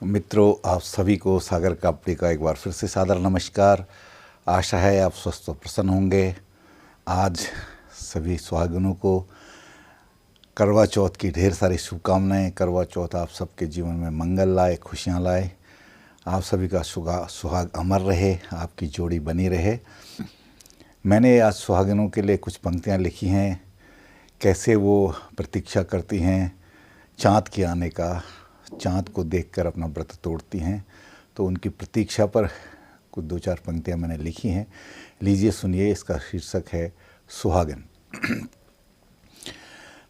मित्रों, आप सभी को सागर कापड़ी का एक बार फिर से सादर नमस्कार। आशा है आप स्वस्थ और प्रसन्न होंगे। आज सभी सुहागिनों को करवा चौथ की ढेर सारी शुभकामनाएं। करवा चौथ आप सबके जीवन में मंगल लाए, खुशियां लाए। आप सभी का सुहाग अमर रहे, आपकी जोड़ी बनी रहे। मैंने आज सुहागिनों के लिए कुछ पंक्तियां लिखी हैं, कैसे वो प्रतीक्षा करती हैं चाँद के आने का, चाँद को देखकर अपना व्रत तोड़ती हैं। तो उनकी प्रतीक्षा पर कुछ दो चार पंक्तियां मैंने लिखी हैं, लीजिए सुनिए। इसका शीर्षक है सुहागिन।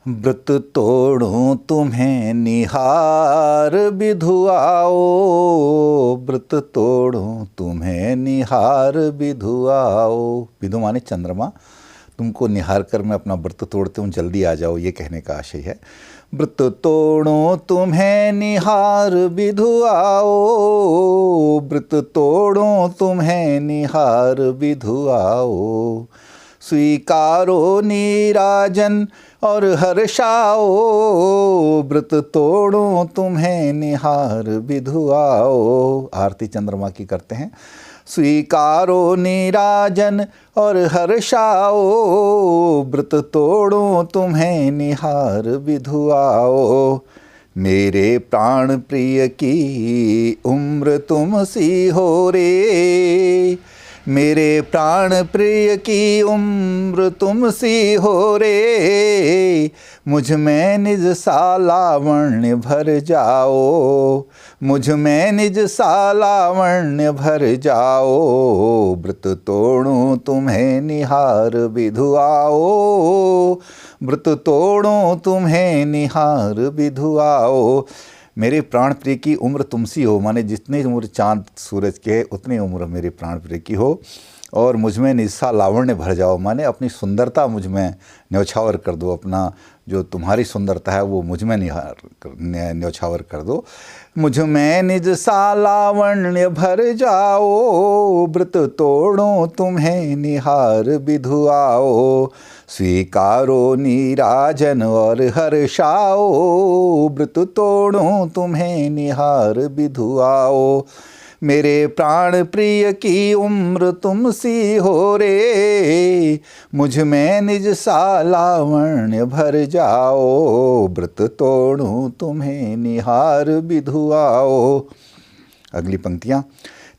व्रत तोड़ूं तुम्हें निहार विधुआओ, व्रत तोड़ूं तुम्हें निहार विधुआओ। विधु माने चंद्रमा। तुमको निहार कर मैं अपना व्रत तोड़ते हूँ, जल्दी आ जाओ, ये कहने का आशय है। व्रत तोड़ो तुम्हें निहार विधुआओ, व्रत तोड़ो तुम्हें निहार विधुआओ। स्वीकारो नीराजन और हर्षाओ, व्रत तोड़ो तुम्हें निहार विधुआओ। आरती चंद्रमा की करते हैं। स्वीकारो नीराजन और हर्षाओ, व्रत तोड़ो तुम्हें निहार विधुआओ। मेरे प्राण प्रिय की उम्र तुम सी हो रे, मेरे प्राण प्रिय की उम्र तुम सी हो रे। मुझ में निज सा लावण्य भर जाओ, मुझ में निज सा लावण्य भर जाओ। व्रत तोड़ूं तुम्हें निहार विधुआओ, व्रत तोड़ूं तुम्हें निहार विधुआओ। मेरे प्राण प्रिय की उम्र तुमसी हो, माने जितनी उम्र चाँद सूरज के है उतनी उम्र मेरे प्राण प्रिय की हो। और मुझ में निस्सा लावण्य भर जाओ, माने अपनी सुंदरता मुझ में न्यौछावर कर दो। अपना जो तुम्हारी सुंदरता है वो मुझ में न्यौछावर कर दो। मुझ में निज सा लावण्य भर जाओ, व्रत तोड़ो तुम्हें निहार विधुआओ। स्वीकारो नीराजन और हर्षाओ, व्रत तोड़ो तुम्हें निहार विधुआओ। मेरे प्राण प्रिय की उम्र तुम सी हो रे, मुझ में निज सा लावण्य भर जाओ। व्रत तोड़ूं तुम्हें निहार विधुआओ। अगली पंक्तियाँ।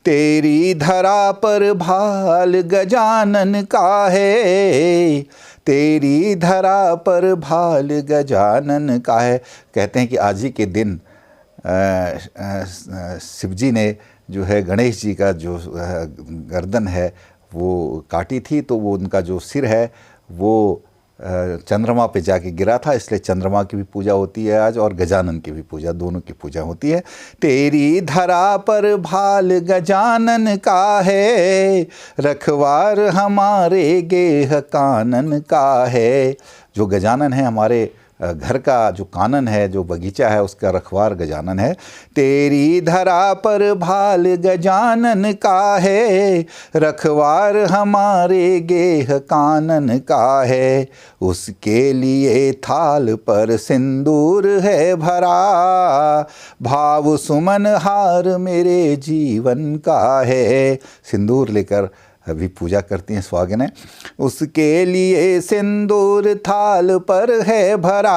तेरी धरा पर भाल गजानन का है, तेरी धरा पर भाल गजानन का है। कहते हैं कि आज ही के दिन शिवजी ने जो है गणेश जी का जो गर्दन है वो काटी थी, तो वो उनका जो सिर है वो चंद्रमा पे जाके गिरा था, इसलिए चंद्रमा की भी पूजा होती है आज, और गजानन की भी पूजा, दोनों की पूजा होती है। तेरी धरा पर भाल गजानन का है, रखवार हमारे गेह कानन का है। जो गजानन है हमारे घर का जो कानन है, जो बगीचा है, उसका रखवार गजानन है। तेरी धरा पर भाल गजानन का है, रखवार हमारे गेह कानन का है। उसके लिए थाल पर सिंदूर है भरा, भाव सुमन हार मेरे जीवन का है। सिंदूर लेकर अभी पूजा करती हैं सुहागिनें। उसके लिए सिंदूर थाल पर है भरा,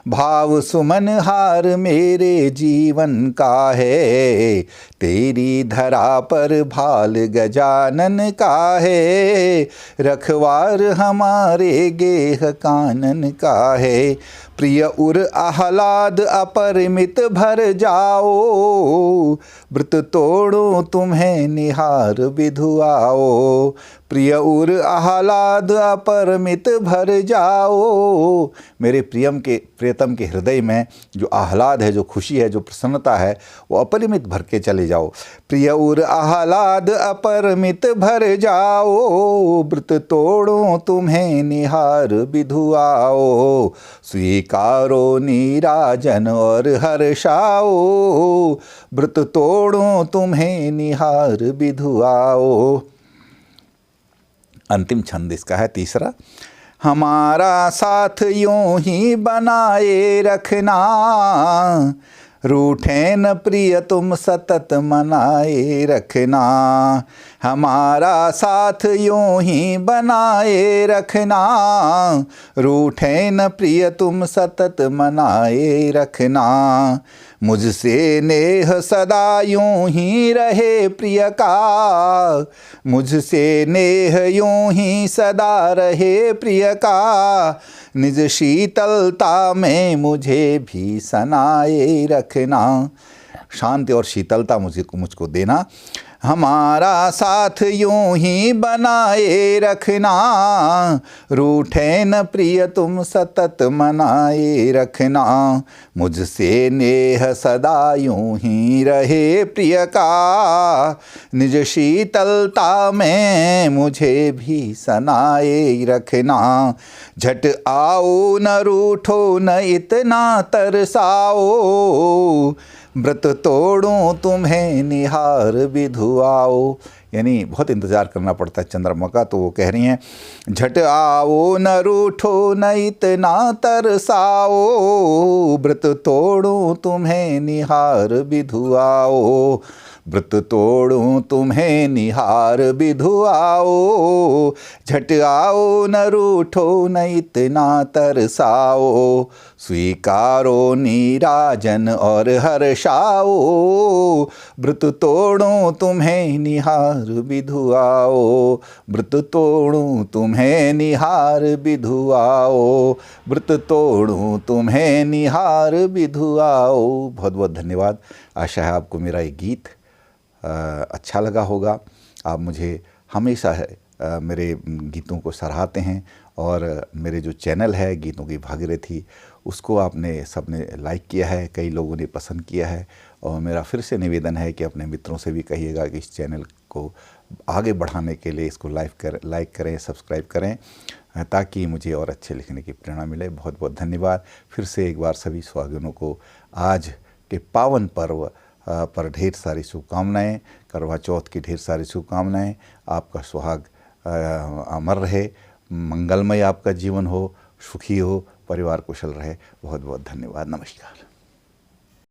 भाव सुमन हार मेरे जीवन का है। तेरी धरा पर भाल गजानन का है, रखवार हमारे गेह कानन का है। प्रिय उर आह्लाद अपरिमित भर जाओ, व्रत तोड़ो तुम्हें निहार विधुआओ। प्रिय उर आह्लाद अपरिमित भर जाओ। मेरे प्रियतम के हृदय में जो आह्लाद है, जो खुशी है, जो प्रसन्नता है, वो अपरिमित भर के चले जाओ। प्रिय उर आह्लाद अपरिमित भर जाओ, व्रत तोड़ो तुम्हें निहार विधुआओ। स्वीकारो नीराजन और हर्षाओ, व्रत तोड़ो तुम्हें निहार विधुआओ। अंतिम छंद इसका है तीसरा। हमारा साथ यूं ही बनाए रखना, रूठे न प्रिय तुम सतत मनाए रखना, हमारा साथ यूं ही बनाए रखना। रूठे न प्रिय तुम सतत मनाए रखना, मुझसे नेह सदा यूं ही रहे प्रिय का। मुझसे नेह यूं ही सदा रहे प्रिय का, निज शीतलता में मुझे भी सनाए रखना। शांति और शीतलता मुझको देना, हमारा साथ यूं ही बनाए रखना। रूठे न प्रिय तुम सतत मनाए रखना, मुझसे नेह सदा यूं ही रहे प्रिय का। निज शीतलता में मुझे भी सनाए रखना। झट आओ न रूठो न इतना तरसाओ, व्रत तोड़ूं तुम्हें निहार विधु आओ। यानी बहुत इंतज़ार करना पड़ता है चंद्रमा का, तो वो कह रही हैं झट आओ न रूठो न इतना तरसाओ, व्रत तोड़ूं तुम्हें निहार विधु आओ। व्रत तोड़ूं तुम्हें निहार विधु आओ, झट आओ न रूठो न इतना तरसाओ। स्वीकारो नीराजन और हर्षाओ, व्रत तोड़ूं तुम्हें निहार विधु आओ। व्रत तोड़ूं तुम्हें निहार विधु आओ, व्रत तोड़ूं तुम्हें निहार विधु आओ। बहुत बहुत धन्यवाद। आशा है आपको मेरा ये गीत अच्छा लगा होगा। आप मुझे हमेशा मेरे गीतों को सराहते हैं, और मेरे जो चैनल है गीतों की भागीरथी, उसको आपने सबने लाइक किया है, कई लोगों ने पसंद किया है। और मेरा फिर से निवेदन है कि अपने मित्रों से भी कहिएगा कि इस चैनल को आगे बढ़ाने के लिए इसको लाइक करें, सब्सक्राइब करें, ताकि मुझे और अच्छे लिखने की प्रेरणा मिले। बहुत बहुत धन्यवाद। फिर से एक बार सभी सुहागिनों को आज के पावन पर्व पर ढेर सारी शुभकामनाएं। करवा चौथ की ढेर सारी शुभकामनाएं। आपका सुहाग अमर रहे, मंगलमय आपका जीवन हो, सुखी हो, परिवार कुशल रहे। बहुत बहुत धन्यवाद। नमस्कार।